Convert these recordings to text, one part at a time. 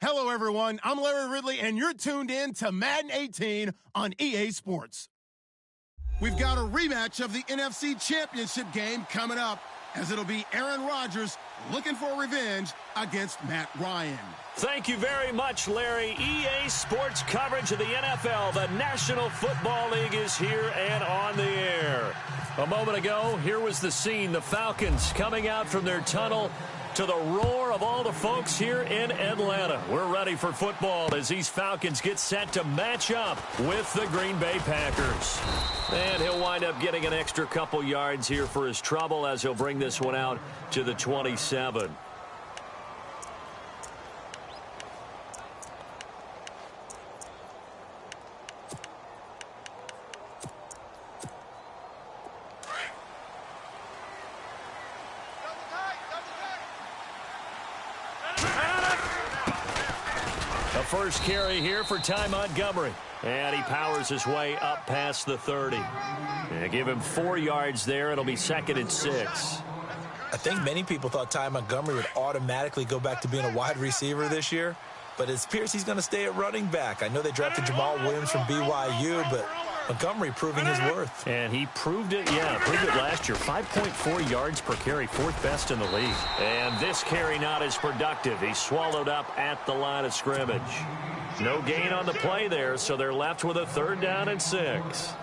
Hello, everyone. I'm Larry Ridley, and you're tuned in to Madden 18 on EA Sports. We've got a rematch of the NFC Championship game coming up, as it'll be Aaron Rodgers looking for revenge against Matt Ryan. Thank you very much, Larry. EA Sports coverage of the NFL. The National Football League is here and on the air. A moment ago, here was the scene. The Falcons coming out from their tunnel to the roar of all the folks here in Atlanta. We're ready for football as these Falcons get set to match up with the Green Bay Packers. And he'll wind up getting an extra couple yards here for his trouble as he'll bring this one out to the 27. First carry here for Ty Montgomery. And he powers his way up past the 30. And give him 4 yards there. It'll be 2nd and 6. I think many people thought Ty Montgomery would automatically go back to being a wide receiver this year. But it appears he's going to stay at running back. I know they drafted Jamal Williams from BYU, but Montgomery proving his worth. And he proved it, proved it last year. 5.4 yards per carry, fourth best in the league. And this carry not as productive. He swallowed up at the line of scrimmage. No gain on the play there, so they're left with a 3rd down and 6.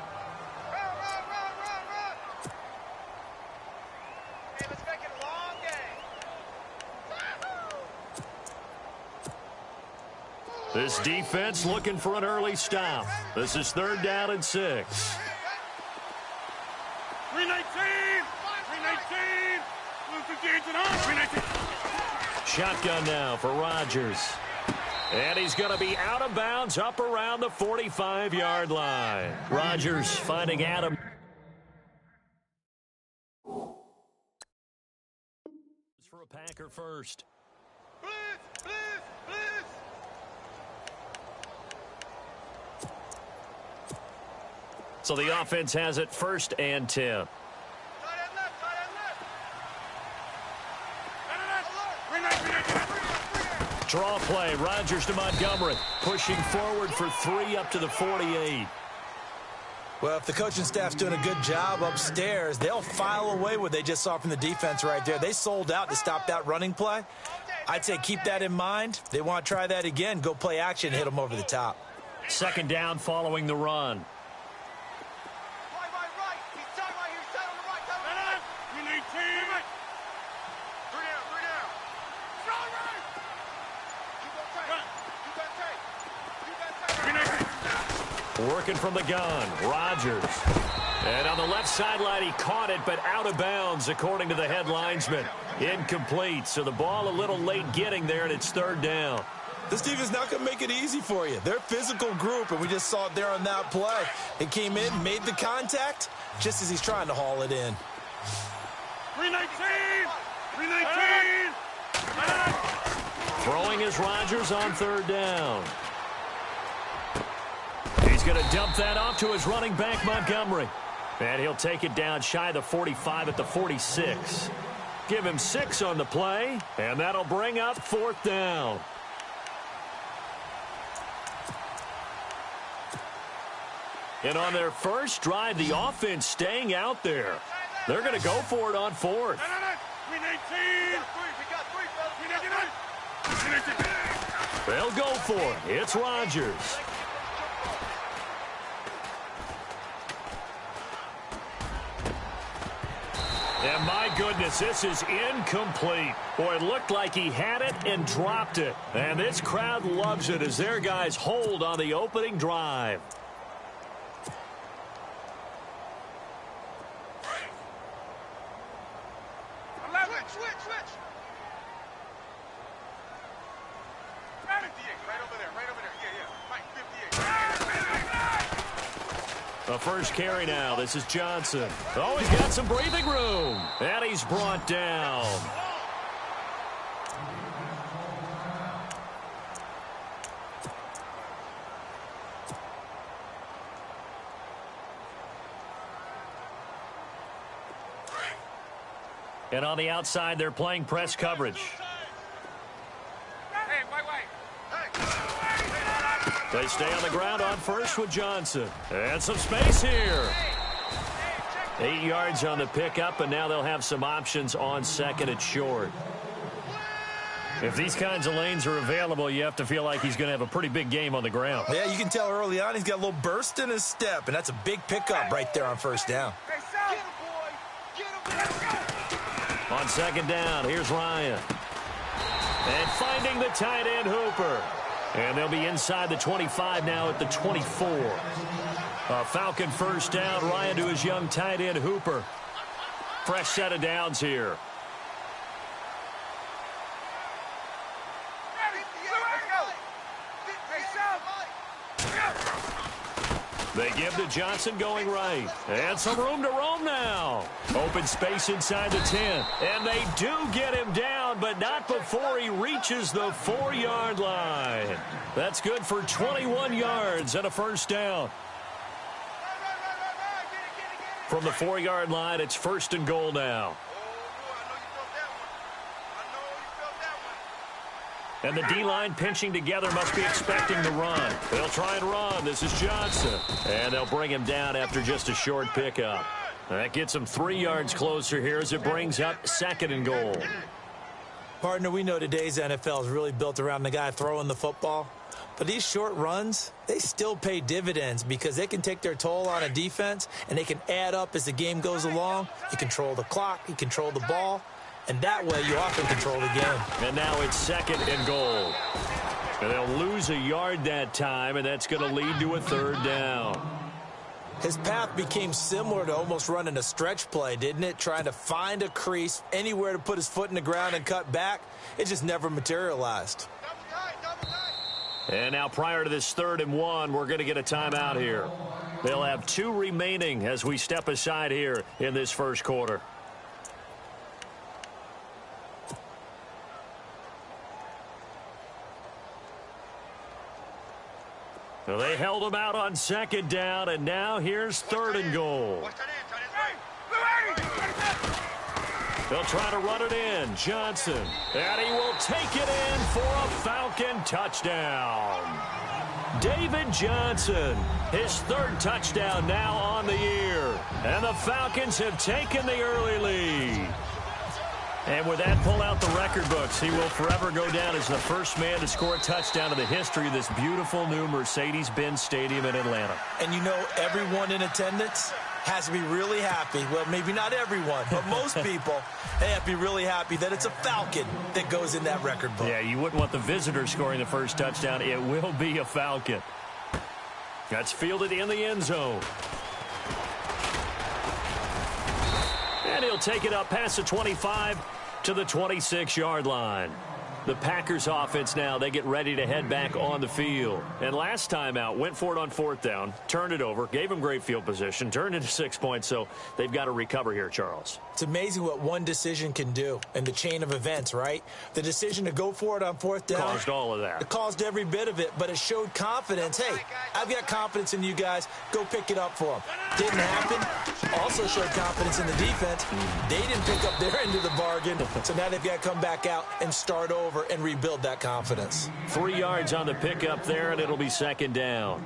This defense looking for an early stop. This is 3rd down and 6. 319. Shotgun now for Rodgers. And he's going to be out of bounds up around the 45-yard line. Rodgers finding Adam. For a Packer first. So the offense has it 1st and 10. Draw play. Rodgers to Montgomery. Pushing forward for 3 up to the 48. Well, if the coaching staff's doing a good job upstairs, they'll file away what they just saw from the defense right there. They sold out to stop that running play. I'd say keep that in mind. They want to try that again. Go play action and hit them over the top. 2nd down following the run. Working from the gun, Rodgers. And on the left sideline, he caught it, but out of bounds, according to the head linesman. Incomplete, so the ball a little late getting there, and it's 3rd down. This team is not going to make it easy for you. They're a physical group, and we just saw it there on that play. It came in, made the contact, just as he's trying to haul it in. 319. Throwing is Rodgers on 3rd down. He's going to dump that off to his running back, Montgomery. And he'll take it down shy of the 45 at the 46. Give him 6 on the play, and that'll bring up 4th down. And on their first drive, the offense staying out there. They're going to go for it on 4th. They'll go for it. It's Rodgers. And my goodness, this is incomplete. Boy, it looked like he had it and dropped it. And this crowd loves it as their guys hold on the opening drive. Switch. Right over there. Yeah. Mike, 58. The first carry now. This is Johnson. Oh, he's got some breathing room. And he's brought down. And on the outside, they're playing press coverage. They stay on the ground on first with Johnson. And some space here. 8 yards on the pickup, and now they'll have some options on 2nd and short. If these kinds of lanes are available, you have to feel like he's going to have a pretty big game on the ground. Yeah, you can tell early on he's got a little burst in his step, and that's a big pickup right there on 1st down. On 2nd down, here's Ryan. And finding the tight end, Hooper. And they'll be inside the 25 now at the 24. A Falcon 1st down. Ryan to his young tight end, Hooper. Fresh set of downs here. They give to Johnson going right. And some room to roam now. Open space inside the 10. And they do get him down, but not before he reaches the 4-yard line. That's good for 21 yards and a 1st down. From the 4-yard line, it's 1st and goal now. And the D-line pinching together must be expecting the run. They'll try and run. This is Johnson. And they'll bring him down after just a short pickup. That gets him 3 yards closer here as it brings up 2nd and goal. Partner, we know today's NFL is really built around the guy throwing the football. But these short runs, they still pay dividends because they can take their toll on a defense and they can add up as the game goes along. You control the clock, you control the ball, and that way you often control the game. And now it's 2nd and goal. And they'll lose a yard that time, and that's going to lead to a 3rd down. His path became similar to almost running a stretch play, didn't it? Trying to find a crease, anywhere to put his foot in the ground and cut back. It just never materialized. And now prior to this 3rd and 1, we're going to get a timeout here. They'll have 2 remaining as we step aside here in this first quarter. Well, they held him out on 2nd down, and now here's 3rd and goal. They'll try to run it in. Johnson. And he will take it in for a Falcon touchdown. David Johnson, his 3rd touchdown now on the year. And the Falcons have taken the early lead. And with that, pull out the record books. He will forever go down as the first man to score a touchdown in the history of this beautiful new Mercedes-Benz Stadium in Atlanta. And you know, everyone in attendance has to be really happy. Well, maybe not everyone, but most people, they have to be really happy that it's a Falcon that goes in that record book. Yeah, you wouldn't want the visitor scoring the first touchdown. It will be a Falcon. That's fielded in the end zone. And he'll take it up past the 25 to the 26-yard line. The Packers offense now, they get ready to head back on the field. And last time out, went for it on 4th down, turned it over, gave them great field position, turned into 6 points, so they've got to recover here, Charles. It's amazing what one decision can do in the chain of events, right? The decision to go for it on 4th down. Caused all of that. It caused every bit of it, but it showed confidence. Hey, I've got confidence in you guys. Go pick it up for them. Didn't happen. Also showed confidence in the defense. They didn't pick up their end of the bargain, so now they've got to come back out and start over and rebuild that confidence. 3 yards on the pickup there, and it'll be 2nd down.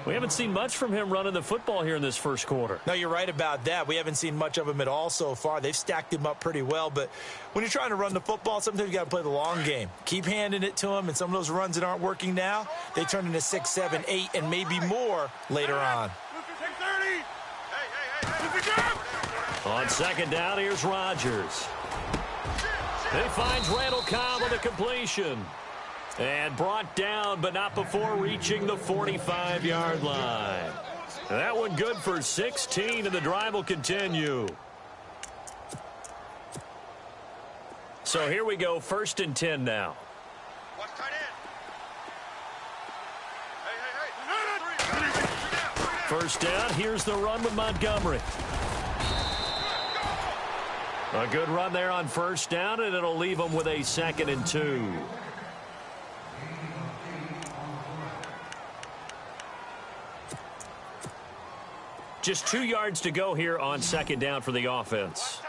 We haven't seen much from him running the football here in this first quarter. No, you're right about that. We haven't seen much of him at all so far. They've stacked him up pretty well, but when you're trying to run the football, sometimes you got to play the long game. Keep handing it to him, and some of those runs that aren't working now, they turn into 6, 7, 8, and maybe more later on. On 2nd down, here's Rodgers. He finds Randall Cobb on the completion. And brought down, but not before reaching the 45-yard line. That one good for 16, and the drive will continue. So here we go, 1st and 10 now. First down, here's the run with Montgomery. A good run there on 1st down, and it'll leave them with a 2nd and 2. Just 2 yards to go here on 2nd down for the offense.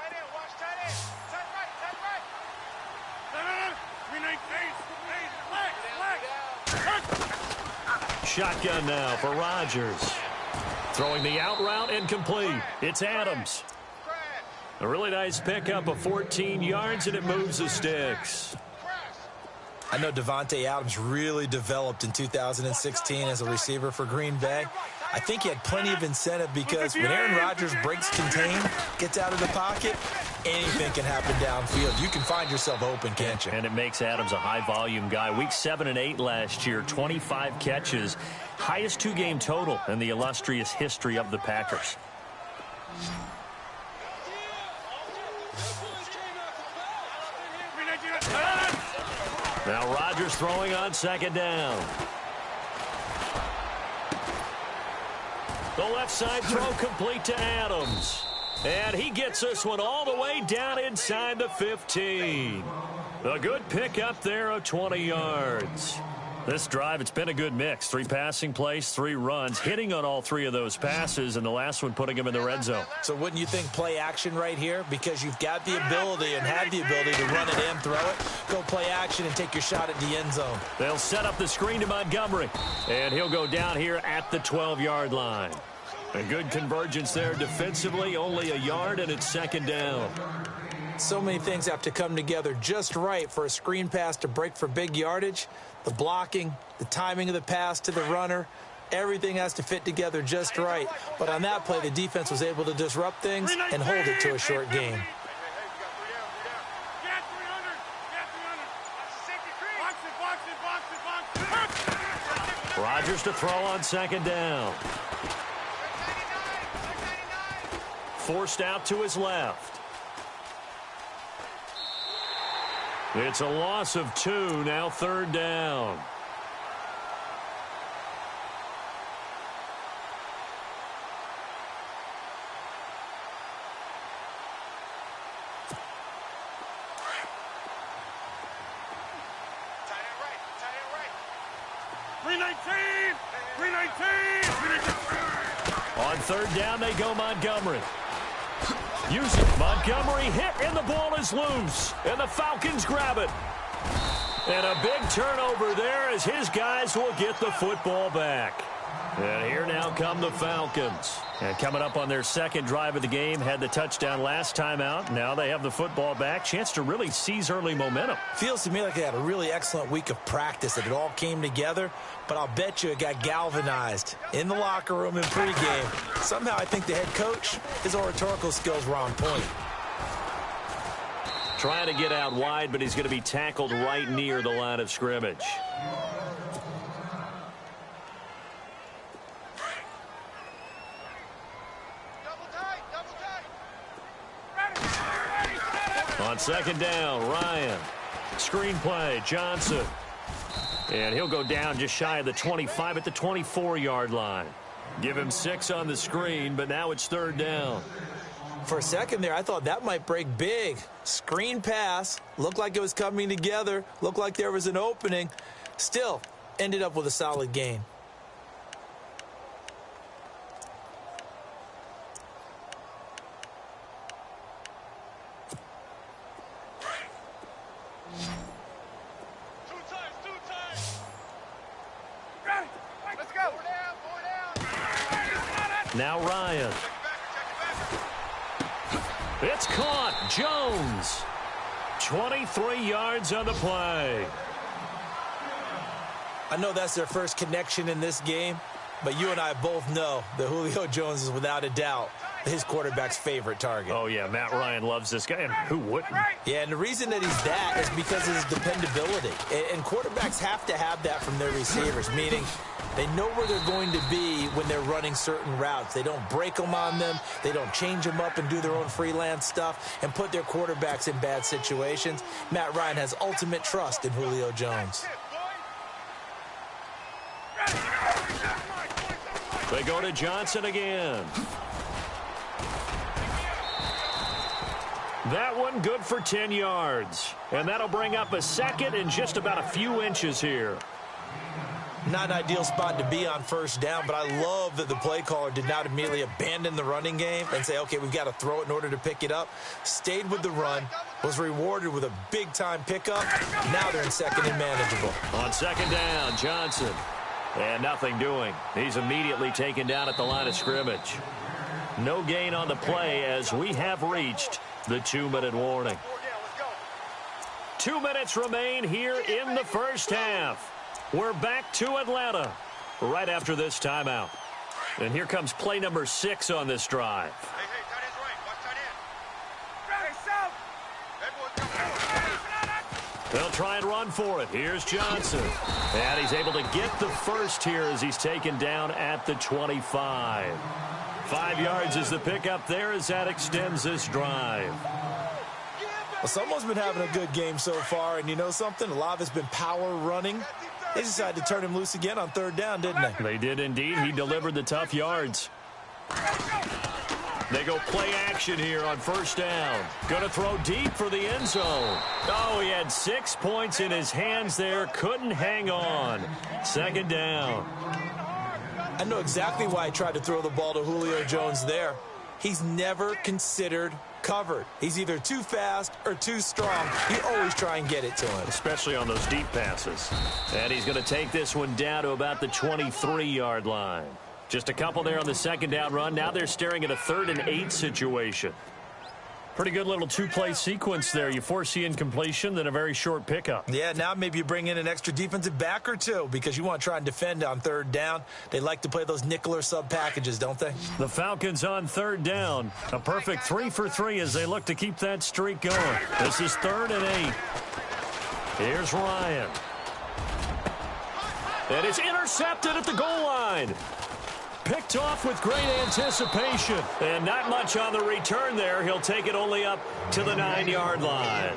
Shotgun now for Rodgers. Throwing the out route incomplete. It's Adams. A really nice pickup of 14 yards, and it moves the sticks. I know Davante Adams really developed in 2016 as a receiver for Green Bay. I think he had plenty of incentive because when Aaron Rodgers breaks contain, gets out of the pocket, anything can happen downfield. You can find yourself open, can't you? And it makes Adams a high-volume guy. Week 7 and 8 last year, 25 catches. Highest 2-game total in the illustrious history of the Packers. Now Rodgers throwing on 2nd down. The left side throw complete to Adams. And he gets this one all the way down inside the 15. A good pickup there of 20 yards. This drive, it's been a good mix. 3 passing plays, 3 runs, hitting on all 3 of those passes, and the last one putting him in the red zone. So wouldn't you think play action right here? Because you've got the ability and have the ability to run it in, throw it, go play action, and take your shot at the end zone. They'll set up the screen to Montgomery, and he'll go down here at the 12-yard line. A good convergence there defensively, only a yard, and it's second down. So many things have to come together just right for a screen pass to break for big yardage. The blocking, the timing of the pass to the runner, everything has to fit together just right. But on that play, the defense was able to disrupt things and hold it to a short gain. Rodgers to throw on second down. Forced out to his left. It's a loss of 2, now third down. On third down, they go Montgomery. Use it. Montgomery hit, and the ball is loose. And the Falcons grab it. And a big turnover there as his guys will get the football back. And here now come the Falcons. And coming up on their second drive of the game, had the touchdown last time out. Now they have the football back. Chance to really seize early momentum. Feels to me like they had a really excellent week of practice, that it all came together. But I'll bet you it got galvanized in the locker room in pregame. Somehow I think the head coach, his oratorical skills were on point. Trying to get out wide, but he's going to be tackled right near the line of scrimmage. On second down, Ryan. Screenplay, Johnson. And he'll go down just shy of the 25 at the 24-yard line. Give him 6 on the screen, but now it's third down. For a second there, I thought that might break big. Screen pass, looked like it was coming together, looked like there was an opening. Still, ended up with a solid gain. Now Ryan. It's caught. Jones. 23 yards on the play. I know that's their first connection in this game, but you and I both know that Julio Jones is without a doubt his quarterback's favorite target. Oh, yeah, Matt Ryan loves this guy, and who wouldn't? Yeah, and the reason that he's that is because of his dependability. And quarterbacks have to have that from their receivers, meaning they know where they're going to be when they're running certain routes. They don't break them on them. They don't change them up and do their own freelance stuff and put their quarterbacks in bad situations. Matt Ryan has ultimate trust in Julio Jones. They go to Johnson again. That one good for 10 yards. And that'll bring up a second and just about a few inches here. Not an ideal spot to be on first down, but I love that the play caller did not immediately abandon the running game and say, okay, we've got to throw it in order to pick it up. Stayed with the run, was rewarded with a big-time pickup. Now they're in second and manageable. On second down, Johnson. And nothing doing. He's immediately taken down at the line of scrimmage. No gain on the play as we have reached the 2-minute warning. 2 minutes remain here in the first half. We're back to Atlanta right after this timeout. And here comes play number 6 on this drive. They'll try and run for it. Here's Johnson. And he's able to get the first here as he's taken down at the 25. 5 yards is the pickup there as that extends this drive. Well, someone's been having a good game so far, and you know something? A lot of it's been power running. They decided to turn him loose again on third down, didn't they? They did indeed. He delivered the tough yards. They go play action here on first down. Going to throw deep for the end zone. Oh, he had 6 points in his hands there. Couldn't hang on. Second down. I know exactly why he tried to throw the ball to Julio Jones there. He's never considered covered. He's either too fast or too strong. You always try and get it to him. Especially on those deep passes. And he's going to take this one down to about the 23-yard line. Just a couple there on the second down run. Now they're staring at a 3rd and 8 situation. Pretty good little two-play sequence there. You force the incompletion, then a very short pickup. Yeah, now maybe you bring in an extra defensive back or two because you want to try and defend on 3rd down. They like to play those nickel or sub packages, don't they? The Falcons on 3rd down. A perfect 3 for 3 as they look to keep that streak going. This is 3rd and 8. Here's Ryan. And it's intercepted at the goal line. Picked off with great anticipation. And not much on the return there. He'll take it only up to the 9-yard line.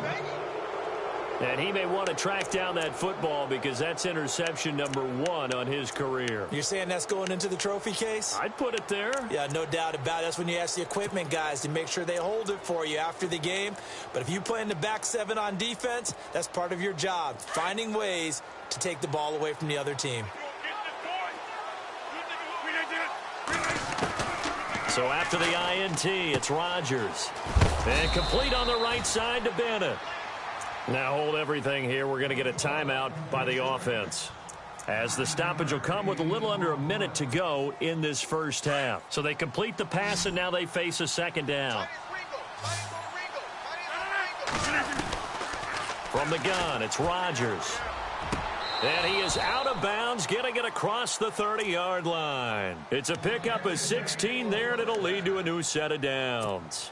And he may want to track down that football because that's interception number 1 on his career. You're saying that's going into the trophy case? I'd put it there. Yeah, no doubt about it. That's when you ask the equipment guys to make sure they hold it for you after the game. But if you play in the back 7 on defense, that's part of your job, finding ways to take the ball away from the other team. So after the INT, it's Rodgers. And complete on the right side to Bennett. Now hold everything here. We're going to get a timeout by the offense. As the stoppage will come with a little under a minute to go in this first half. So they complete the pass, and now they face a second down. From the gun, it's Rodgers. And he is out of bounds, getting it across the 30-yard line. It's a pickup of 16 there, and it'll lead to a new set of downs.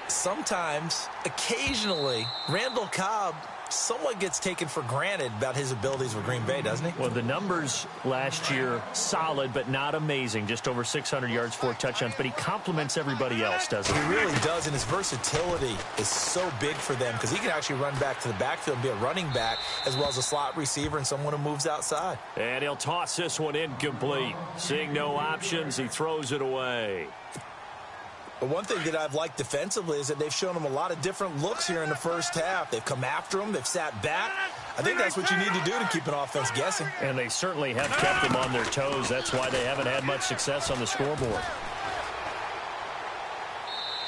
Sometimes, occasionally, Randall Cobb somewhat gets taken for granted about his abilities with Green Bay, doesn't he? Well, the numbers last year, solid but not amazing. Just over 600 yards, 4 touchdowns. But he complements everybody else, doesn't he? He really does, and his versatility is so big for them because he can actually run back to the backfield and be a running back as well as a slot receiver and someone who moves outside. And he'll toss this one incomplete. Seeing no options, he throws it away. But one thing that I've liked defensively is that they've shown him a lot of different looks here in the first half. They've come after him. They've sat back. I think that's what you need to do to keep an offense guessing. And they certainly have kept them on their toes. That's why they haven't had much success on the scoreboard.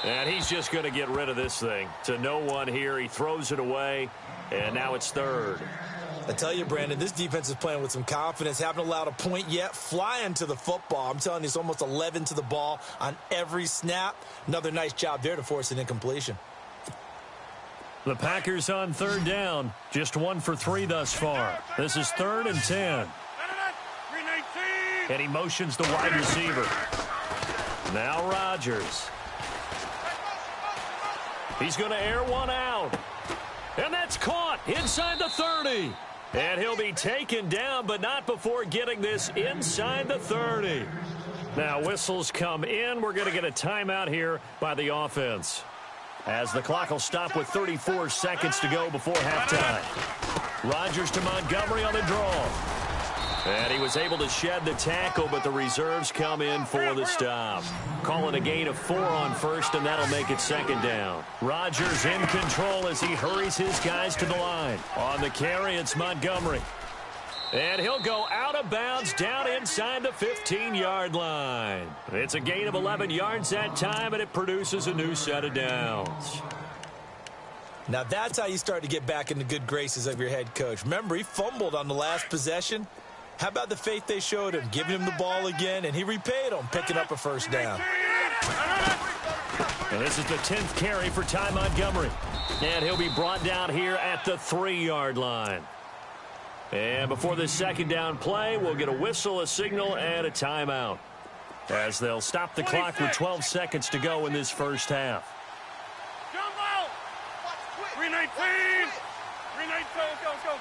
And he's just going to get rid of this thing. To no one here. He throws it away. And now it's 3rd. I tell you, Brandon, this defense is playing with some confidence. Haven't allowed a point yet. Flying to the football. I'm telling you, it's almost 11 to the ball on every snap. Another nice job there to force an incompletion. The Packers on 3rd down. Just 1 for 3 thus far. This is 3rd and 10. And he motions the wide receiver. Now Rodgers. He's going to air one out. And that's caught inside the 30. And he'll be taken down, but not before getting this inside the 30. Now whistles come in. We're going to get a timeout here by the offense. As the clock will stop with 34 seconds to go before halftime. Rodgers to Montgomery on the draw. And he was able to shed the tackle, but the reserves come in for the stop. Calling a gain of 4 on first, and that'll make it 2nd down. Rodgers in control as he hurries his guys to the line. On the carry, it's Montgomery. And he'll go out of bounds down inside the 15-yard line. It's a gain of 11 yards that time, and it produces a new set of downs. Now that's how you start to get back in the good graces of your head coach. Remember, he fumbled on the last possession. How about the faith they showed him, giving him the ball again, and he repaid them, picking up a first down. And this is the 10th carry for Ty Montgomery. And he'll be brought down here at the 3-yard line. And before this 2nd down play, we'll get a whistle, a signal, and a timeout. As they'll stop the clock with 12 seconds to go in this first half. 319! 319, go.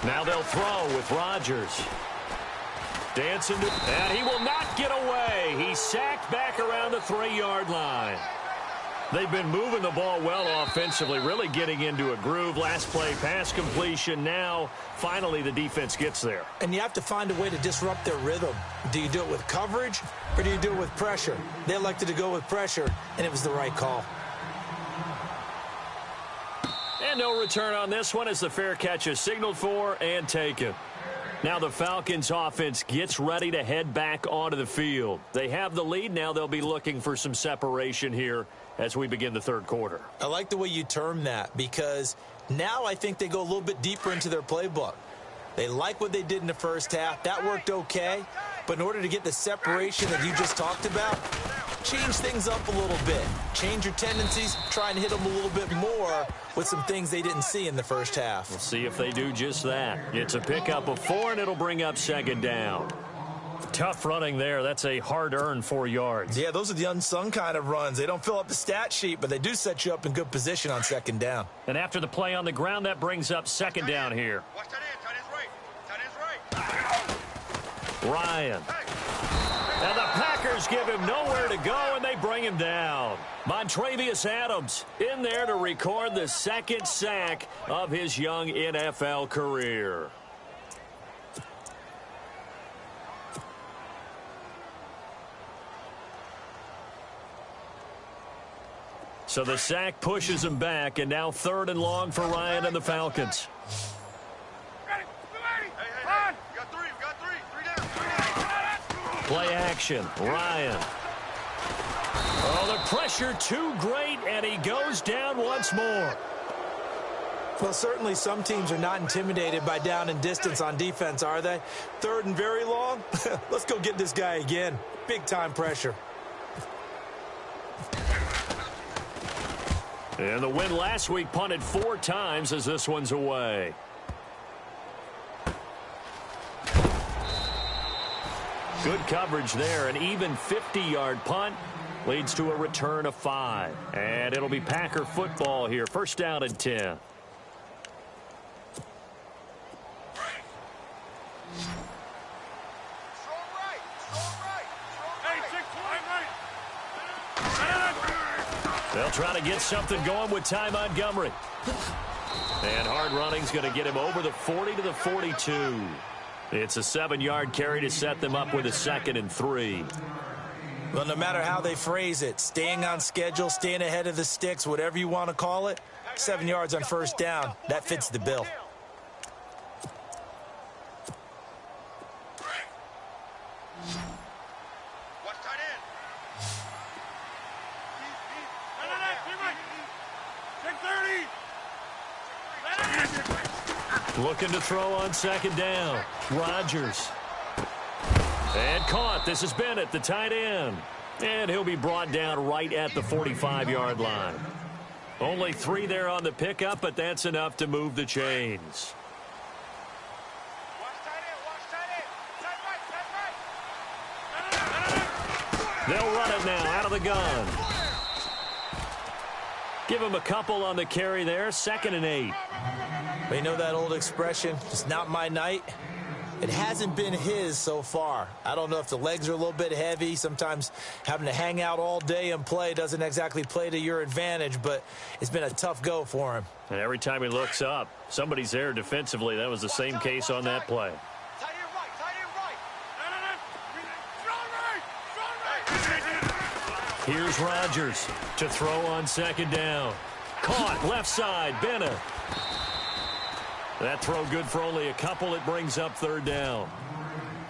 Now they'll throw with Rodgers. Dancing to, and he will not get away. He's sacked back around the 3-yard line. They've been moving the ball well offensively, really getting into a groove. Last play, pass completion. Now, finally, the defense gets there. And you have to find a way to disrupt their rhythm. Do you do it with coverage, or do you do it with pressure? They elected to go with pressure, and it was the right call. And no return on this one as the fair catch is signaled for and taken. Now the Falcons offense gets ready to head back onto the field. They have the lead. Now they'll be looking for some separation here as we begin the third quarter. I like the way you term that, because now I think they go a little bit deeper into their playbook. They like what they did in the first half. That worked okay. But in order to get the separation that you just talked about, change things up a little bit. Change your tendencies, try and hit them a little bit more with some things they didn't see in the first half. We'll see if they do just that. It's a pickup of 4, and it'll bring up second down. Tough running there. That's a hard-earned 4 yards. Yeah, those are the unsung kind of runs. They don't fill up the stat sheet, but they do set you up in good position on second down. And after the play on the ground, that brings up second down here. Watch tight end. Tight end's right. Ryan. And the Packers give him nowhere to go, and they bring him down. Montravius Adams in there to record the second sack of his young NFL career. So the sack pushes him back, and now 3rd and long for Ryan and the Falcons. Ready. Hey. We got 3. We got 3. 3 down. Play action. Ryan. Oh, the pressure too great, and he goes down once more. Well, certainly some teams are not intimidated by down and distance on defense, are they? 3rd and very long? Let's go get this guy again. Big-time pressure. And the win last week punted 4 times as this one's away. Good coverage there. An even 50-yard punt leads to a return of 5. And it'll be Packer football here. 1st down and 10. They'll try to get something going with Ty Montgomery. And hard running's going to get him over the 40 to the 42. It's a 7-yard carry to set them up with a 2nd and 3. Well, no matter how they phrase it, staying on schedule, staying ahead of the sticks, whatever you want to call it, 7 yards on 1st down, that fits the bill. Looking to throw on 2nd down. Rodgers. And caught. This is Bennett, the tight end. And he'll be brought down right at the 45-yard line. Only 3 there on the pickup, but that's enough to move the chains. They'll run it now out of the gun. Give him a couple on the carry there. 2nd and 8. But you know that old expression, it's not my night? It hasn't been his so far. I don't know if the legs are a little bit heavy. Sometimes having to hang out all day and play doesn't exactly play to your advantage, but it's been a tough go for him. And every time he looks up, somebody's there defensively. That was the same case on that play. Here's Rodgers to throw on 2nd down. Caught left side, Bennett. That throw good for only a couple. It brings up 3rd down.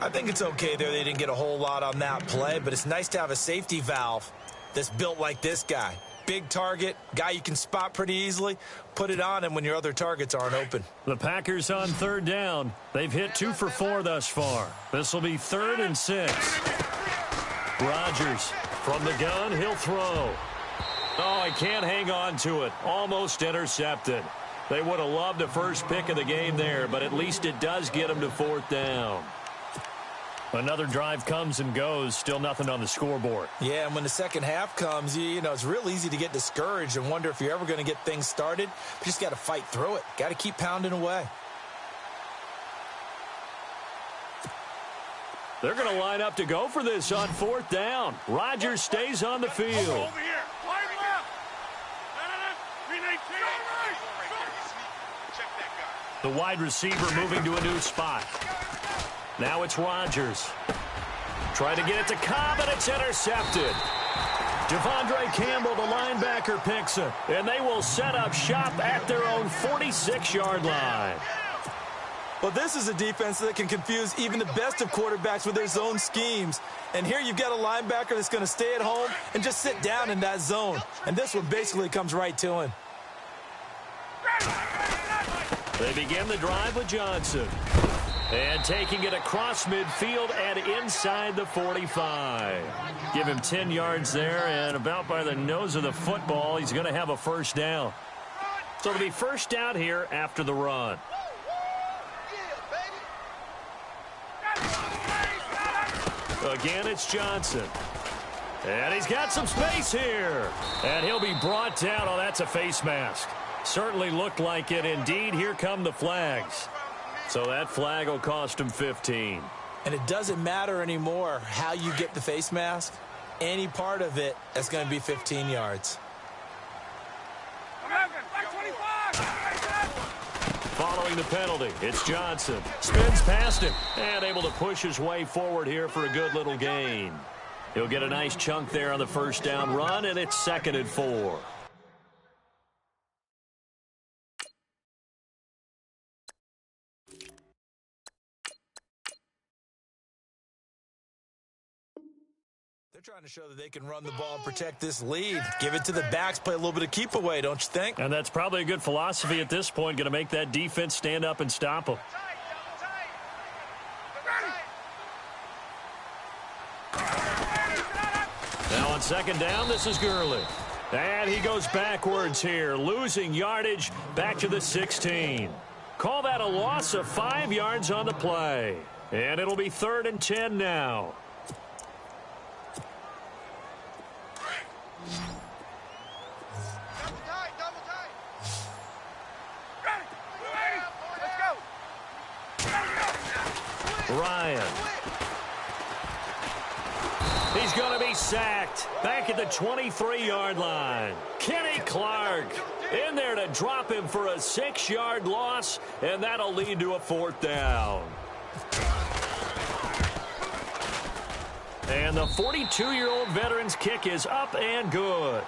I think it's okay there. They didn't get a whole lot on that play, but it's nice to have a safety valve that's built like this guy. Big target, guy you can spot pretty easily. Put it on him when your other targets aren't open. The Packers on 3rd down. They've hit 2 for 4 thus far. This will be 3rd and 6. Rodgers from the gun. He'll throw. Oh, he can't hang on to it. Almost intercepted. They would have loved the first pick of the game there, but at least it does get them to 4th down. Another drive comes and goes. Still nothing on the scoreboard. Yeah, and when the second half comes, you know, it's real easy to get discouraged and wonder if you're ever going to get things started. You just got to fight through it. Got to keep pounding away. They're going to line up to go for this on 4th down. Rodgers stays on the field. Over here. Line left. The wide receiver moving to a new spot. Now it's Rodgers. Trying to get it to Cobb, and it's intercepted. Devondre Campbell, the linebacker, picks it. And they will set up shop at their own 46-yard line. Well, this is a defense that can confuse even the best of quarterbacks with their zone schemes. And here you've got a linebacker that's going to stay at home and just sit down in that zone. And this one basically comes right to him. They begin the drive with Johnson. And taking it across midfield and inside the 45. Give him 10 yards there, and about by the nose of the football, he's going to have a first down. So it'll be first down here after the run. Again, it's Johnson. And he's got some space here. And he'll be brought down. Oh, that's a face mask. Certainly looked like it. Indeed, here come the flags. So that flag will cost him 15. And it doesn't matter anymore how you get the face mask. Any part of it is going to be 15 yards. Following the penalty, it's Johnson. Spins past him and able to push his way forward here for a good little gain. He'll get a nice chunk there on the first down run, and it's 2nd and 4. They're trying to show that they can run the ball and protect this lead. Give it to the backs, play a little bit of keep away, don't you think? And that's probably a good philosophy at this point, going to make that defense stand up and stop them. Now on 2nd down, this is Gurley. And he goes backwards here, losing yardage back to the 16. Call that a loss of 5 yards on the play. And it'll be 3rd and 10 now. Ryan. He's going to be sacked back at the 23-yard line. Kenny Clark in there to drop him for a 6-yard loss, and that'll lead to a 4th down. And the 42-year-old veteran's kick is up and good.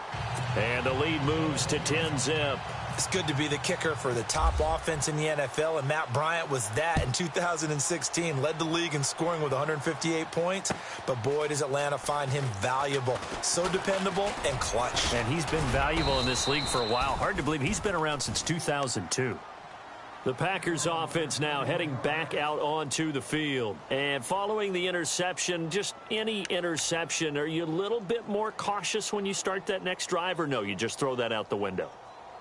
And the lead moves to 10-zip. It's good to be the kicker for the top offense in the NFL, and Matt Bryant was that in 2016. Led the league in scoring with 158 points, but boy, does Atlanta find him valuable. So dependable and clutch. And he's been valuable in this league for a while. Hard to believe he's been around since 2002. The Packers offense now heading back out onto the field. And following the interception, just any interception, are you a little bit more cautious when you start that next drive, or no, you just throw that out the window?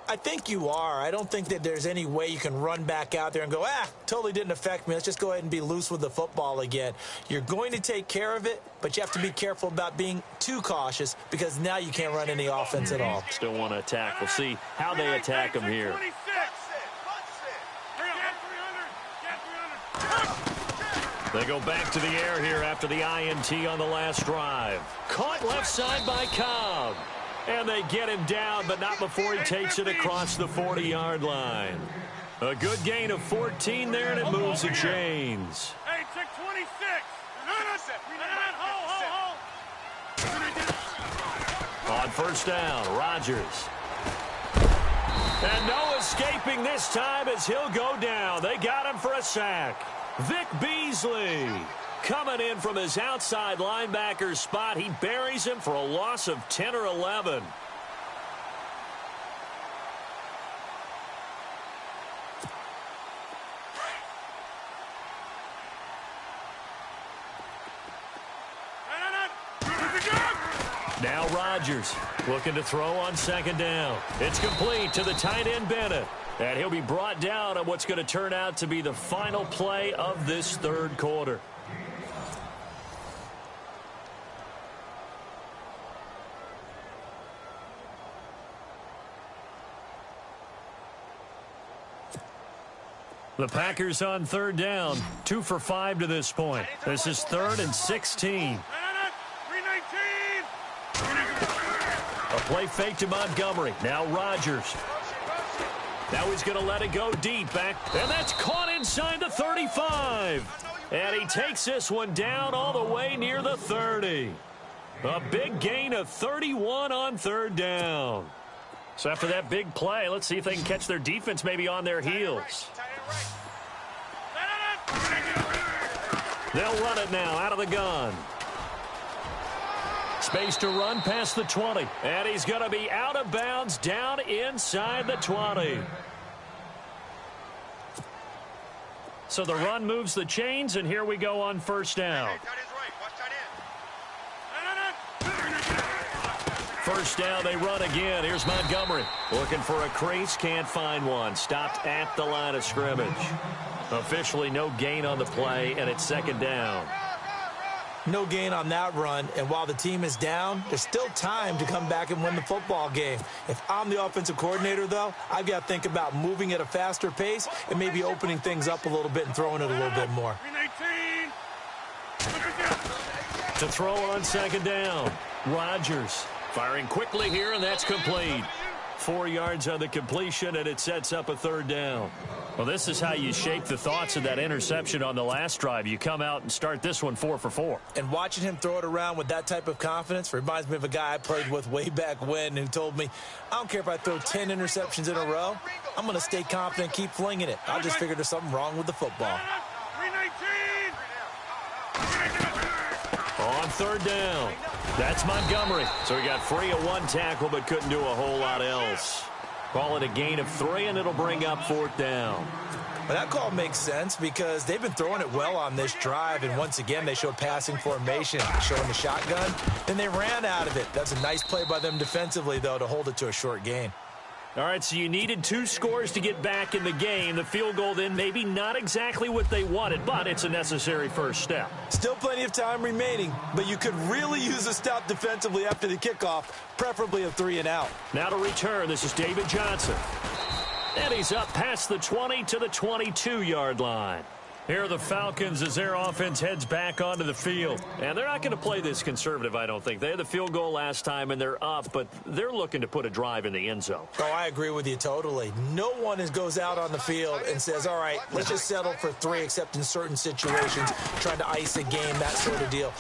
I think you are. I don't think that there's any way you can run back out there and go, totally didn't affect me. Let's just go ahead and be loose with the football again. You're going to take care of it, but you have to be careful about being too cautious because now you can't run any offense at all. Still want to attack. We'll see how they attack him here. They go back to the air here after the INT on the last drive. Caught left side by Cobb. And they get him down, but not before he takes it across the 40-yard line. A good gain of 14 there, and it moves the chains. Hey, check 26. On first down, Rodgers. And no escaping this time as he'll go down. They got him for a sack. Vic Beasley coming in from his outside linebacker spot. He buries him for a loss of 10 or 11. Now Rodgers looking to throw on 2nd down. It's complete to the tight end Bennett. And he'll be brought down on what's going to turn out to be the final play of this 3rd quarter. The Packers on 3rd down, 2 for 5 to this point. This is 3rd and 16. A play fake to Montgomery. Now Rodgers. Now he's going to let it go deep back. And that's caught inside the 35. And he takes this one down all the way near the 30. A big gain of 31 on third down. So after that big play, let's see if they can catch their defense maybe on their heels. They'll run it now out of the gun. Space to run past the 20. And he's going to be out of bounds down inside the 20. So the run moves the chains, and here we go on first down. First down, they run again. Here's Montgomery. Looking for a crease, can't find one. Stopped at the line of scrimmage. Officially no gain on the play, and it's second down. No gain on that run, and while the team is down, there's still time to come back and win the football game. If I'm the offensive coordinator, though, I've got to think about moving at a faster pace and maybe opening things up a little bit and throwing it a little bit more. To throw on second down, Rodgers. Firing quickly here, and that's complete. 4 yards on the completion, and it sets up a third down. Well, this is how you shape the thoughts of that interception on the last drive. You come out and start this one 4 for 4. And watching him throw it around with that type of confidence reminds me of a guy I played with way back when who told me, I don't care if I throw 10 interceptions in a row. I'm going to stay confident, keep flinging it. I'll just figure there's something wrong with the football. On third down, that's Montgomery. So he got free of one tackle but couldn't do a whole lot else. Call it a gain of 3, and it'll bring up fourth down. Well, that call makes sense because they've been throwing it well on this drive, and once again they showed passing formation, showing the shotgun, and they ran out of it. That's a nice play by them defensively, though, to hold it to a short gain. All right, so you needed 2 scores to get back in the game. The field goal then maybe not exactly what they wanted, but it's a necessary first step. Still plenty of time remaining, but you could really use a stop defensively after the kickoff, preferably a 3-and-out. Now to return, this is David Johnson. And he's up past the 20 to the 22-yard line. Here are the Falcons as their offense heads back onto the field. And they're not going to play this conservative, I don't think. They had the field goal last time, and they're up, but they're looking to put a drive in the end zone. Oh, I agree with you totally. No one goes out on the field and says, all right, let's just settle for 3, except in certain situations, trying to ice a game, that sort of deal.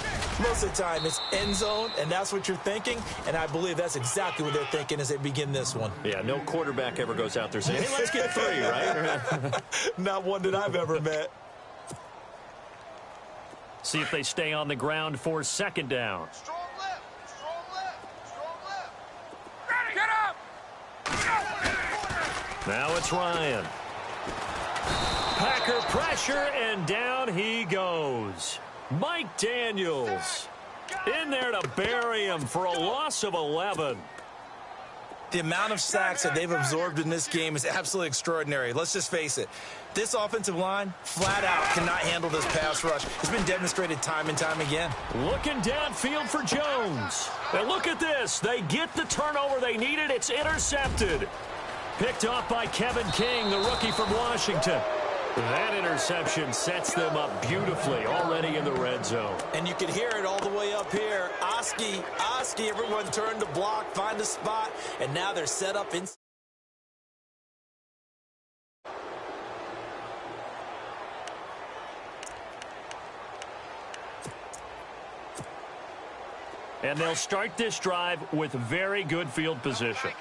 Most of the time, it's end zone, and that's what you're thinking, and I believe that's exactly what they're thinking as they begin this one. Yeah, no quarterback ever goes out there saying, hey, let's get 3, right? Not one that I've ever met. See if they stay on the ground for second down. Strong left. Strong left. Strong left. Get up. Now it's Ryan. Packer pressure, and down he goes. Mike Daniels in there to bury him for a loss of 11. The amount of sacks that they've absorbed in this game is absolutely extraordinary. Let's just face it. This offensive line, flat out, cannot handle this pass rush. It's been demonstrated time and time again. Looking downfield for Jones. And look at this. They get the turnover they needed. It's intercepted. Picked off by Kevin King, the rookie from Washington. That interception sets them up beautifully already in the red zone. And you can hear it all the way up here. Oski, everyone turned to block, find a spot, and now they're set up in. And they'll start this drive with very good field position.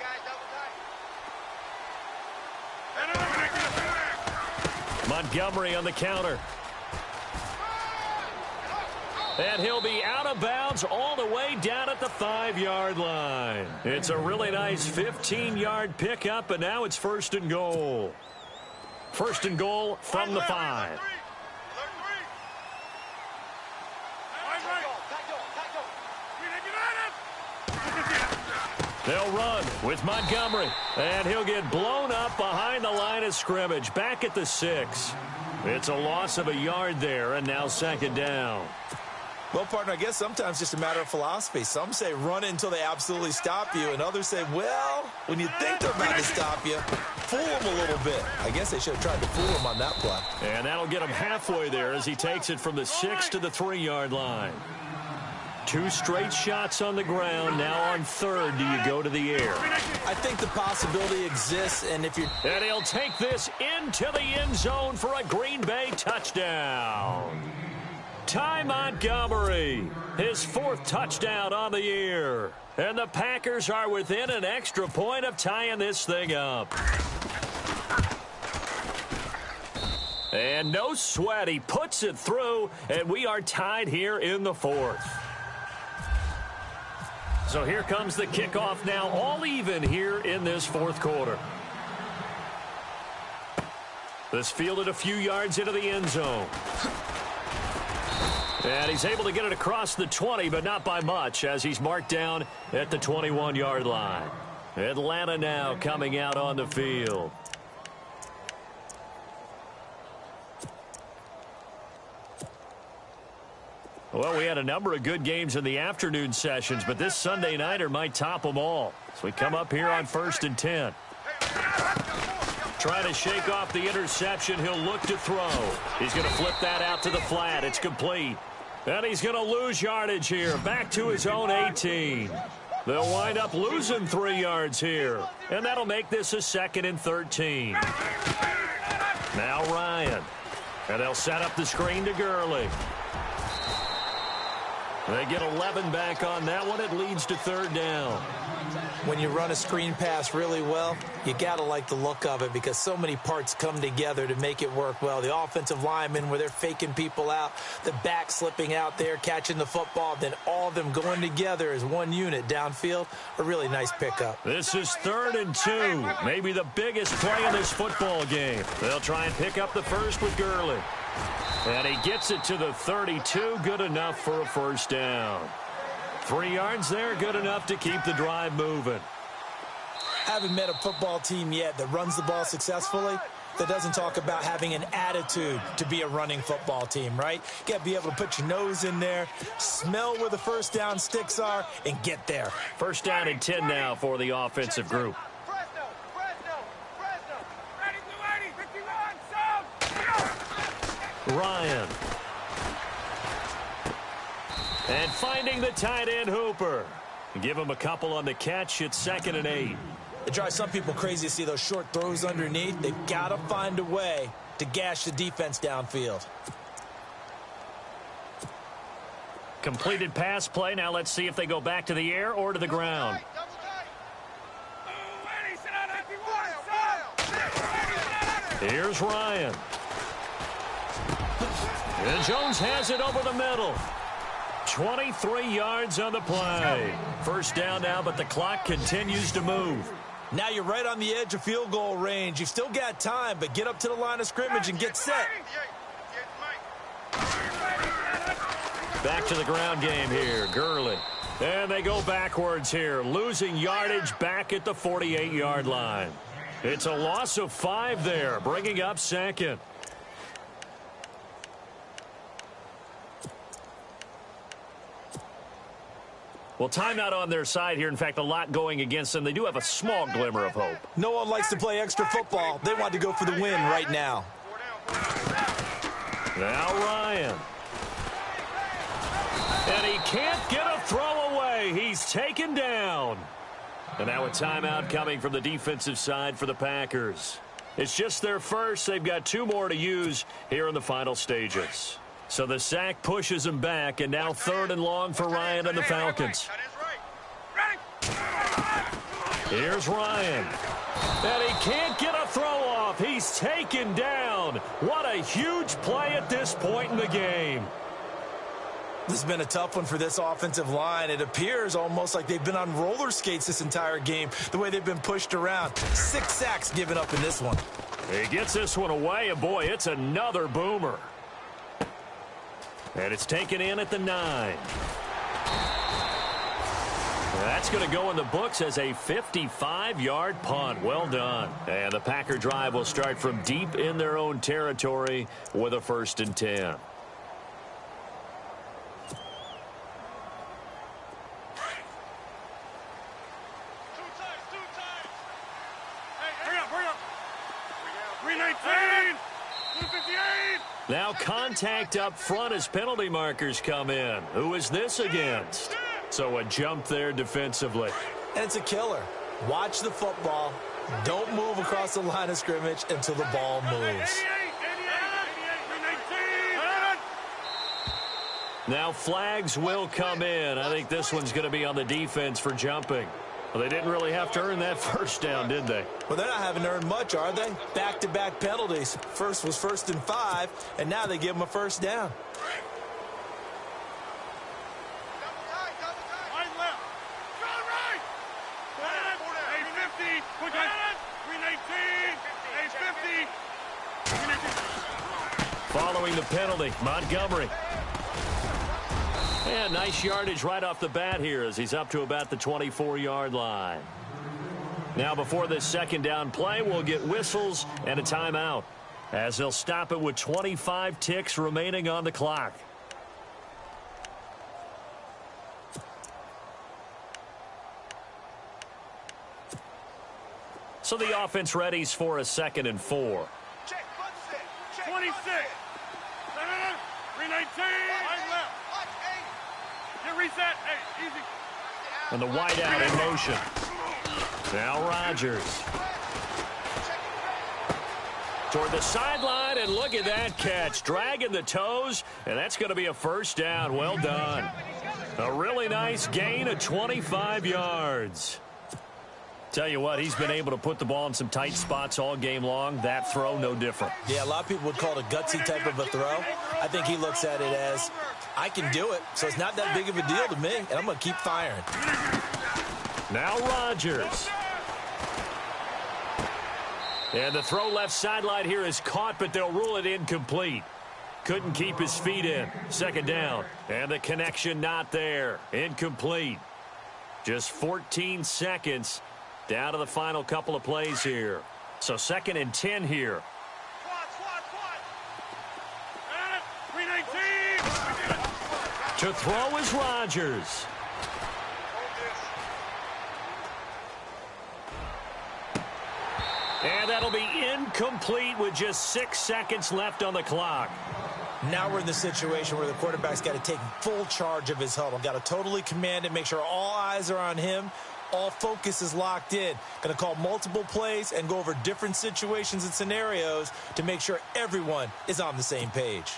Montgomery on the counter. And he'll be out of bounds all the way down at the 5-yard line. It's a really nice 15-yard pickup, and now it's first and goal. First and goal from the 5. They'll run with Montgomery, and he'll get blown up behind the line of scrimmage, back at the 6. It's a loss of a yard there, and now second down. Well, partner, I guess sometimes it's just a matter of philosophy. Some say run it until they absolutely stop you, and others say, well, when you think they're about to stop you, fool them a little bit. I guess they should have tried to fool them on that play. And that'll get him halfway there as he takes it from the 6 to the 3-yard line. 2 straight shots on the ground. Now on 3rd, do you go to the air? I think the possibility exists, and if you're... And he'll take this into the end zone for a Green Bay touchdown. Ty Montgomery, his 4th touchdown on the year. And the Packers are within an extra point of tying this thing up. And no sweat, he puts it through, and we are tied here in the 4th. So here comes the kickoff now, all even here in this 4th quarter. This fielded a few yards into the end zone. And he's able to get it across the 20, but not by much, as he's marked down at the 21-yard line. Atlanta now coming out on the field. Well, we had a number of good games in the afternoon sessions, but this Sunday nighter might top them all. So we come up here on 1st and 10. Trying to shake off the interception. He'll look to throw. He's going to flip that out to the flat. It's complete. And he's going to lose yardage here. Back to his own 18. They'll wind up losing 3 yards here. And that'll make this a 2nd and 13. Now Ryan. And they'll set up the screen to Gurley. They get 11 back on that one. It leads to 3rd down. When you run a screen pass really well, you got to like the look of it because so many parts come together to make it work well. The offensive linemen, where they're faking people out, the back slipping out there, catching the football, then all of them going together as one unit downfield. A really nice pickup. This is 3rd and 2. Maybe the biggest play in this football game. They'll try and pick up the first with Gurley. And he gets it to the 32. Good enough for a 1st down. 3 yards there, good enough to keep the drive moving. Haven't met a football team yet that runs the ball successfully, that doesn't talk about having an attitude to be a running football team, right? You got to be able to put your nose in there, smell where the 1st down sticks are, and get there. 1st down and 10 now for the offensive group. Ryan. And finding the tight end Hooper. Give him a couple on the catch. It's 2nd and 8. It drives some people crazy to see those short throws underneath. They've got to find a way to gash the defense downfield. Completed pass play. Now let's see if they go back to the air or to the ground. Here's Ryan. And Jones has it over the middle. 23 yards on the play. 1st down now, but the clock continues to move. Now you're right on the edge of field goal range. You've still got time, but get up to the line of scrimmage and get set. Back to the ground game here. Gurley. And they go backwards here, losing yardage back at the 48-yard line. It's a loss of 5 there, bringing up 2nd. Well, timeout on their side here. In fact, a lot going against them. They do have a small glimmer of hope. No one likes to play extra football. They want to go for the win right now. Now Ryan. And he can't get a throw away. He's taken down. And now a timeout coming from the defensive side for the Packers. It's just their first. They've got 2 more to use here in the final stages. So the sack pushes him back, and now 3rd and long for Ryan and the Falcons. Here's Ryan. And he can't get a throw off. He's taken down. What a huge play at this point in the game. This has been a tough one for this offensive line. It appears almost like they've been on roller skates this entire game, the way they've been pushed around. 6 sacks given up in this one. He gets this one away, and boy, it's another boomer. And it's taken in at the 9. That's going to go in the books as a 55-yard punt. Well done. And the Packer drive will start from deep in their own territory with a 1st and 10. Hurry up. 319. 258. Now contact up front as penalty markers come in. Who is this against? So a jump there defensively. And it's a killer. Watch the football. Don't move across the line of scrimmage until the ball moves. Now flags will come in. I think this one's going to be on the defense for jumping. Well, they didn't really have to earn that first down, did they? Well, they're not having to earn much, are they? Back-to-back penalties. First was 1st and 5, and now they give them a first down. Following the penalty, Montgomery. And nice yardage right off the bat here as he's up to about the 24-yard line. Now before this second down play, we'll get whistles and a timeout as they'll stop it with 25 ticks remaining on the clock. So the offense readies for a 2nd and 4. 26. 319. Left. Get reset. Hey, easy. And the wide out in motion. Now Rodgers. Toward the sideline, and look at that catch. Dragging the toes, and that's going to be a first down. Well done. A really nice gain of 25 yards. Tell you what, he's been able to put the ball in some tight spots all game long. That throw, no different. Yeah, a lot of people would call it a gutsy type of a throw. I think he looks at it as, I can do it, so it's not that big of a deal to me, and I'm going to keep firing. Now Rodgers. And the throw left sideline here is caught, but they'll rule it incomplete. Couldn't keep his feet in. 2nd down. And the connection not there. Incomplete. Just 14 seconds. Down to the final couple of plays here. So 2nd and 10 here. To throw is Rodgers. And that'll be incomplete with just 6 seconds left on the clock. Now we're in the situation where the quarterback's got to take full charge of his huddle. Got to totally command it, make sure all eyes are on him. All focus is locked in. Going to call multiple plays and go over different situations and scenarios to make sure everyone is on the same page.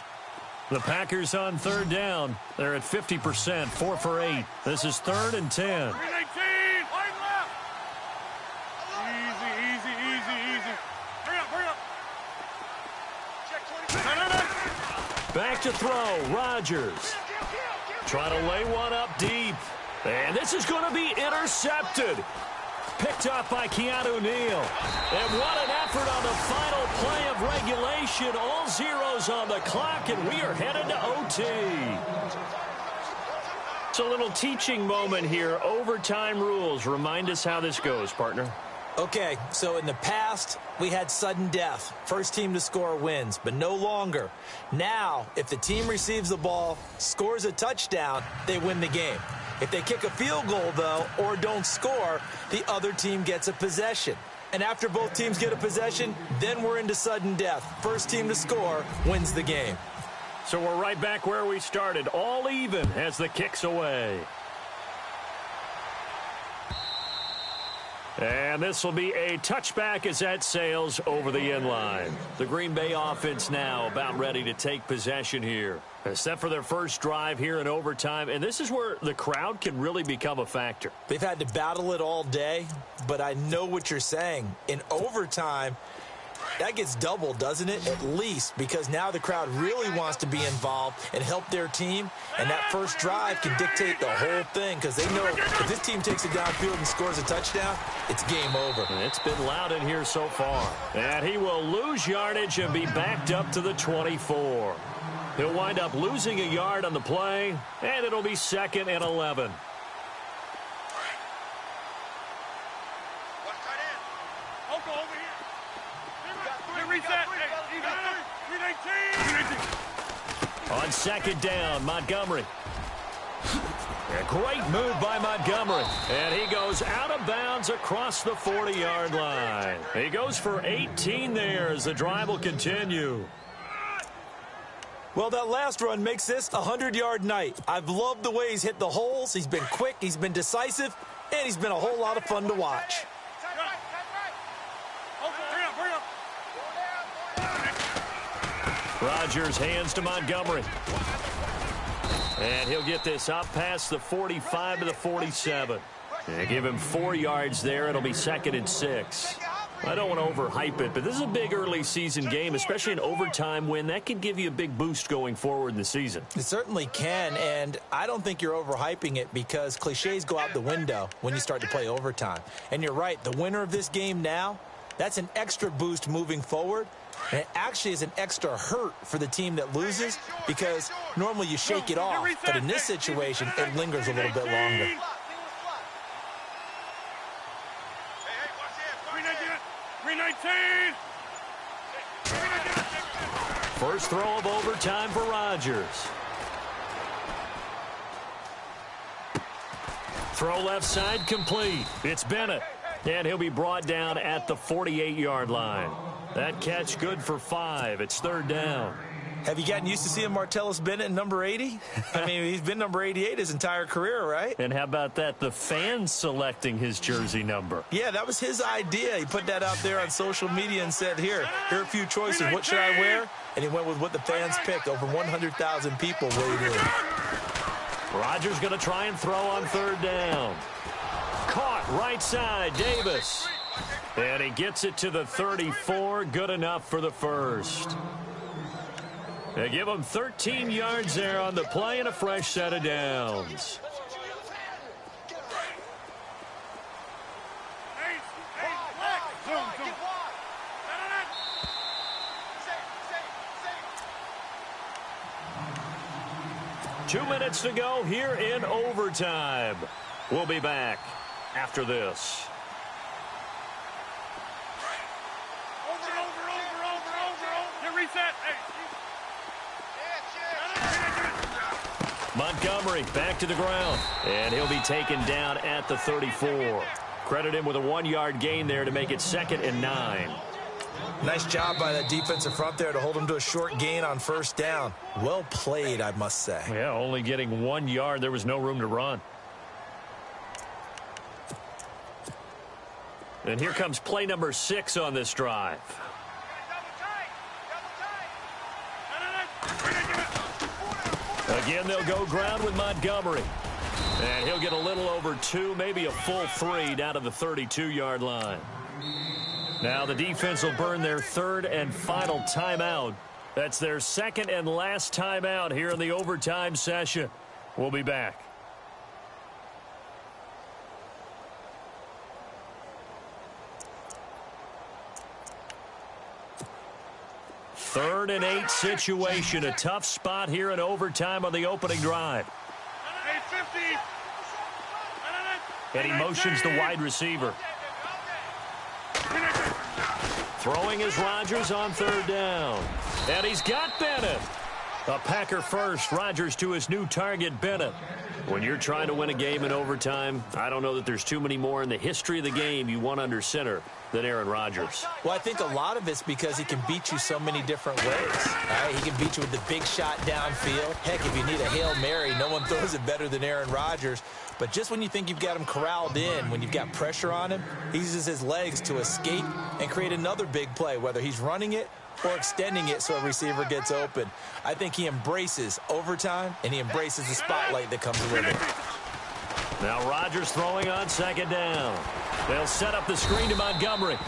The Packers on 3rd down. They're at 50%, 4 for 8. This is 3rd and 10. 319. Line left. Easy. Hurry up. Check 20. Back to throw. Rodgers. Trying to lay one up deep. And this is going to be intercepted. Picked up by Keanu Neal. And what an effort on the final play of regulation. All zeros on the clock, and we are headed to OT. It's a little teaching moment here. Overtime rules. Remind us how this goes, partner. Okay, so in the past, we had sudden death. First team to score wins, but no longer. Now, if the team receives the ball, scores a touchdown, they win the game. If they kick a field goal, though, or don't score, the other team gets a possession. And after both teams get a possession, then we're into sudden death. First team to score wins the game. So we're right back where we started, all even as the kick's away. And this will be a touchback as that sails over the end line. The Green Bay offense now about ready to take possession here. Set for their first drive here in overtime, and this is where the crowd can really become a factor. They've had to battle it all day, but I know what you're saying. In overtime, that gets doubled, doesn't it? At least, because now the crowd really wants to be involved and help their team, and that first drive can dictate the whole thing because they know if this team takes it downfield and scores a touchdown, it's game over. And it's been loud in here so far. And he will lose yardage and be backed up to the 24. He'll wind up losing a yard on the play, and it'll be 2nd and 11. On 2nd down, Montgomery. A great move by Montgomery. And he goes out of bounds across the 40-yard line. He goes for 18 there as the drive will continue. Well, that last run makes this a 100-yard night. I've loved the way he's hit the holes. He's been quick, he's been decisive, and he's been a whole lot of fun to watch. Rodgers hands to Montgomery. And he'll get this up past the 45 to the 47. They give him 4 yards there. It'll be 2nd and 6. I don't want to overhype it, but this is a big early season game, especially an overtime win. That could give you a big boost going forward in the season. It certainly can, and I don't think you're overhyping it because cliches go out the window when you start to play overtime. And you're right, the winner of this game now, that's an extra boost moving forward. And it actually is an extra hurt for the team that loses because normally you shake it off, but in this situation, it lingers a little bit longer. First throw of overtime for Rodgers. Throw left side complete. It's Bennett. And he'll be brought down at the 48-yard line. That catch good for 5. It's 3rd down. Have you gotten used to seeing Martellus Bennett in number 80? I mean, he's been number 88 his entire career, right? And how about that? The fans selecting his jersey number. Yeah, that was his idea. He put that out there on social media and said, here are a few choices. What should I wear? And he went with what the fans picked. Over 100,000 people weighed in. Rodgers going to try and throw on 3rd down. Caught right side, Davis. And he gets it to the 34. Good enough for the first. They give him 13 yards there on the play and a fresh set of downs. Two minutes to go here in overtime. We'll be back after this. Montgomery back to the ground, and he'll be taken down at the 34. Credit him with a 1-yard gain there to make it 2nd and 9. Nice job by that defensive front there to hold him to a short gain on 1st down. Well played, I must say. Yeah, only getting 1 yard. There was no room to run. And here comes play number 6 on this drive. Again, they'll go ground with Montgomery. And he'll get a little over 2, maybe a full 3 down to the 32-yard line. Now the defense will burn their 3rd and final timeout. That's their 2nd and last timeout here in the overtime session. We'll be back. Third and 8 situation. A tough spot here in overtime on the opening drive. And he motions the wide receiver. Throwing is Rodgers on 3rd down. And he's got Bennett. A Packer first. Rodgers to his new target, Bennett. When you're trying to win a game in overtime, I don't know that there's too many more in the history of the game you want under center than Aaron Rodgers. Well, I think a lot of it's because he can beat you so many different ways. Right? He can beat you with the big shot downfield. Heck, if you need a Hail Mary, no one throws it better than Aaron Rodgers. But just when you think you've got him corralled in, when you've got pressure on him, he uses his legs to escape and create another big play, whether he's running it or extending it so a receiver gets open. I think he embraces overtime, and he embraces the spotlight that comes with it. Now Rodgers throwing on 2nd down. They'll set up the screen to Montgomery.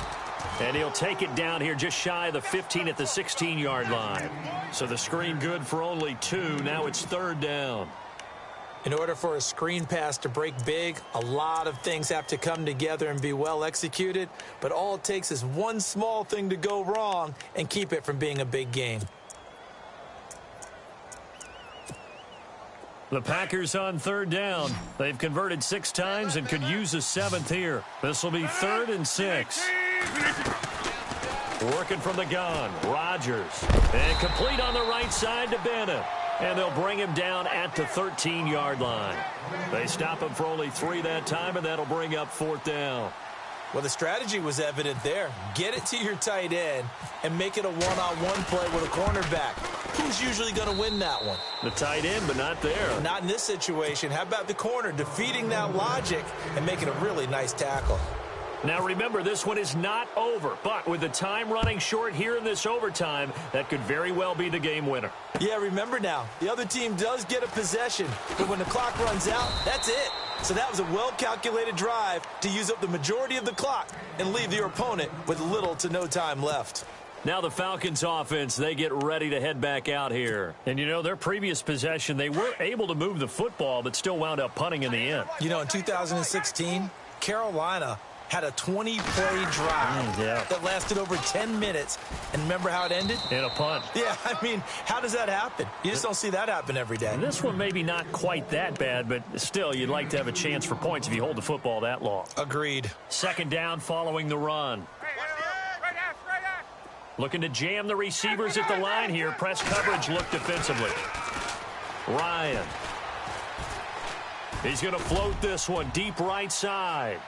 And he'll take it down here just shy of the 15 at the 16-yard line. So the screen good for only 2. Now it's 3rd down. In order for a screen pass to break big, a lot of things have to come together and be well executed. But all it takes is one small thing to go wrong and keep it from being a big game. The Packers on 3rd down. They've converted 6 times and could use a 7th here. This will be 3rd and 6. Working from the gun, Rodgers. And complete on the right side to Bennett. And they'll bring him down at the 13-yard line. They stop him for only 3 that time, and that'll bring up 4th down. Well, the strategy was evident there. Get it to your tight end and make it a one-on-one play with a cornerback. Who's usually going to win that one? The tight end, but not there. Not in this situation. How about the corner defeating that logic and making a really nice tackle? Now remember, this one is not over, but with the time running short here in this overtime, that could very well be the game winner. Yeah, remember now, the other team does get a possession, but when the clock runs out, that's it. So that was a well-calculated drive to use up the majority of the clock and leave your opponent with little to no time left. Now the Falcons offense, they get ready to head back out here. And, you know, their previous possession, they were able to move the football, but still wound up punting in the end. You know, in 2016, Carolina had a 20-play drive that lasted over 10 minutes. And remember how it ended? In a punt. Yeah, I mean, how does that happen? You just don't see that happen every day. And this one maybe not quite that bad, but still, you'd like to have a chance for points if you hold the football that long. Agreed. Second down following the run. Looking to jam the receivers at the line here. Press coverage look defensively. Ryan. He's going to float this one deep right side.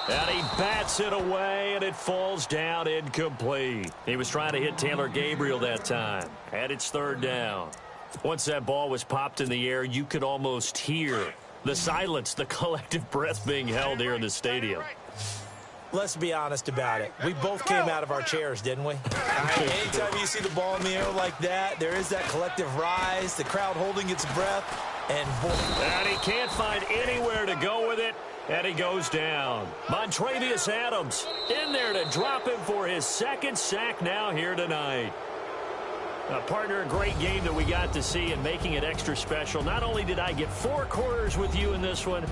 And he bats it away, and it falls down incomplete. He was trying to hit Taylor Gabriel that time. And it's third down. Once that ball was popped in the air, you could almost hear the silence, the collective breath being held here in the stadium. Let's be honest about it. We both came out of our chairs, didn't we? Anytime you see the ball in the air like that, there is that collective rise, the crowd holding its breath, and boy. And he can't find anywhere to go with it, and he goes down. Montravius Adams in there to drop him for his second sack now here tonight. Partner, a great game that we got to see and making it extra special. Not only did I get 4 quarters with you in this one,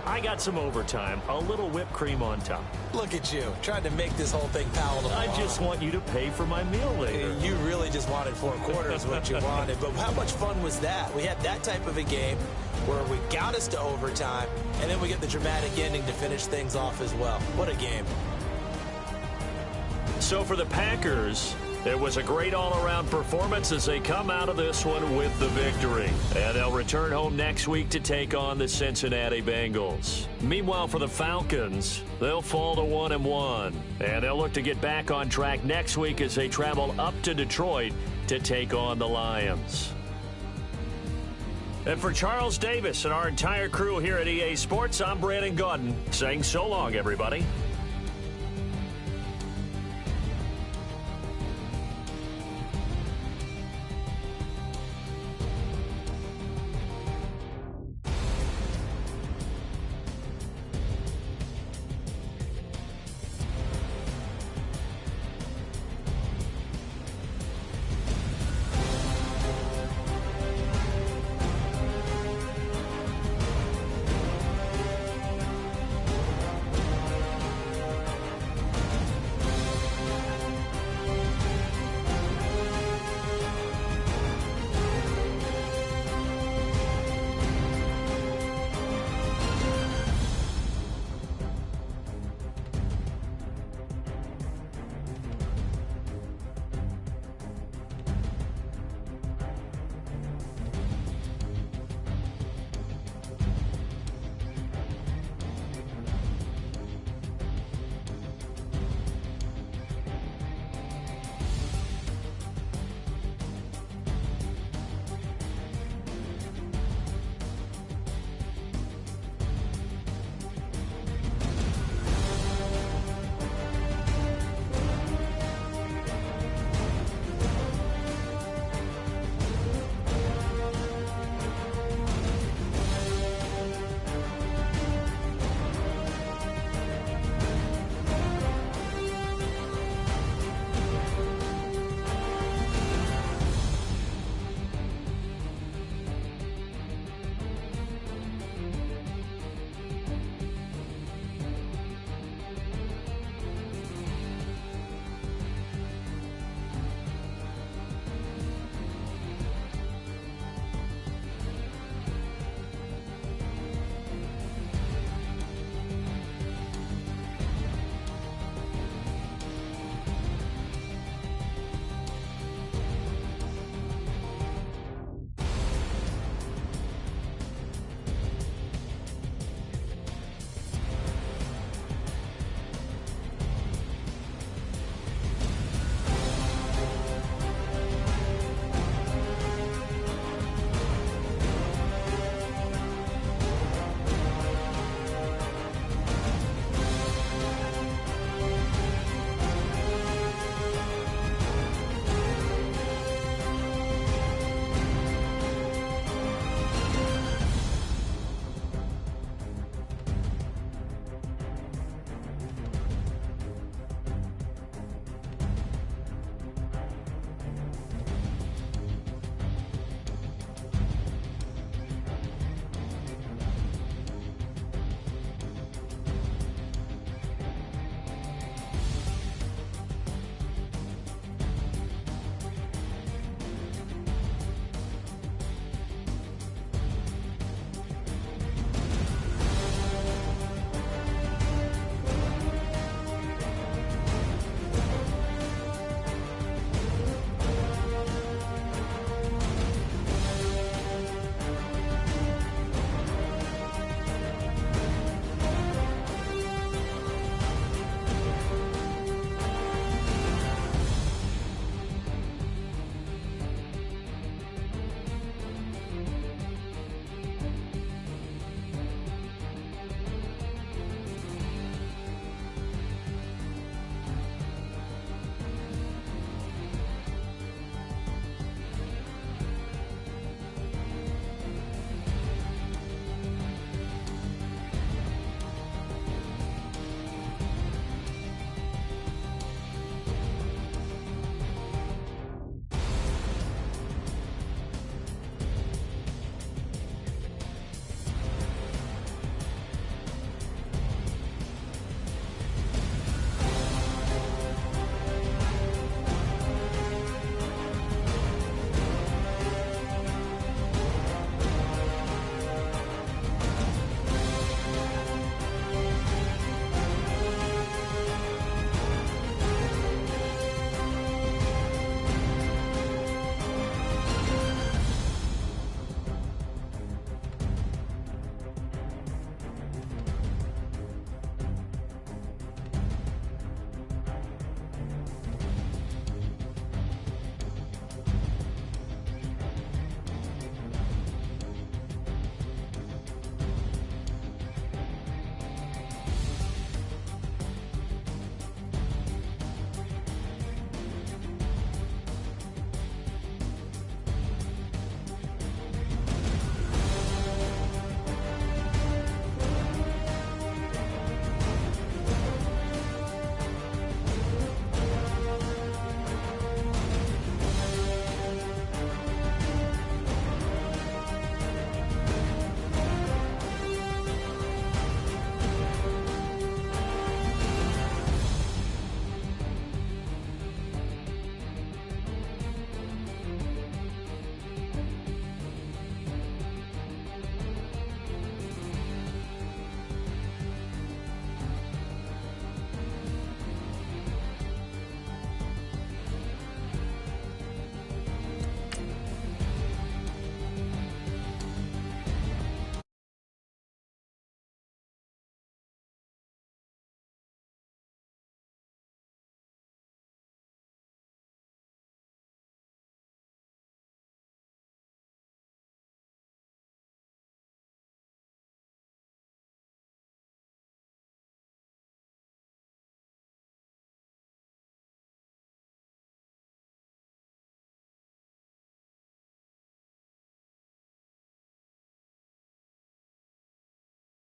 I got some overtime, a little whipped cream on top. Look at you, trying to make this whole thing palatable. I just want you to pay for my meal later. You really just wanted 4 quarters what you wanted. But how much fun was that? We had that type of a game where we got us to overtime, and then we get the dramatic ending to finish things off as well. What a game. So for the Packers, it was a great all-around performance as they come out of this one with the victory. And they'll return home next week to take on the Cincinnati Bengals. Meanwhile, for the Falcons, they'll fall to 1-1. And they'll look to get back on track next week as they travel up to Detroit to take on the Lions. And for Charles Davis and our entire crew here at EA Sports, I'm Brandon Gaudin saying so long, everybody.